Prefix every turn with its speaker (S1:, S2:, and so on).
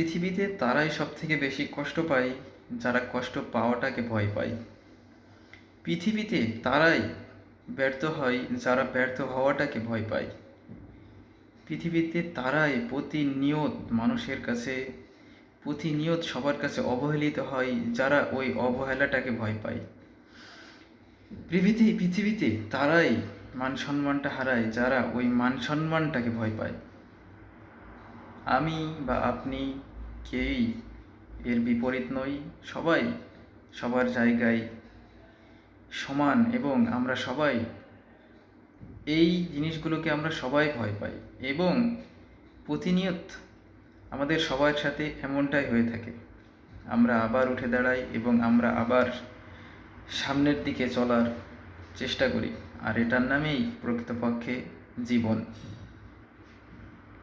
S1: পৃথিবীতে তারাই সবথেকে বেশি কষ্ট পায় যারা কষ্ট পাওয়াটাকে ভয় পায়। পৃথিবীতে তারাই ব্যর্থ হয় যারা ব্যর্থ হওয়াটাকে ভয় পায়। পৃথিবীতে তারাই প্রতিনিয়ত মানুষের কাছে, প্রতিনিয়ত সবার কাছে অবহেলিত হয় যারা ওই অবহেলাটাকে ভয় পায়। পৃথিবীতে তারাই মান সম্মানটা হারায় যারা ওই মান সম্মানটাকে ভয় পায়। আমি বা আপনি কেউই এর বিপরীত নই। সবাই সবার জায়গায় সমান এবং আমরা সবাই এই জিনিসগুলোকে আমরা সবাই ভয় পাই এবং প্রতিনিয়ত আমাদের সবার সাথে এমনটাই হয়ে থাকে। আমরা আবার উঠে দাঁড়াই এবং আমরা আবার সামনের দিকে চলার চেষ্টা করি, আর এটার নামেই প্রকৃতপক্ষে জীবন।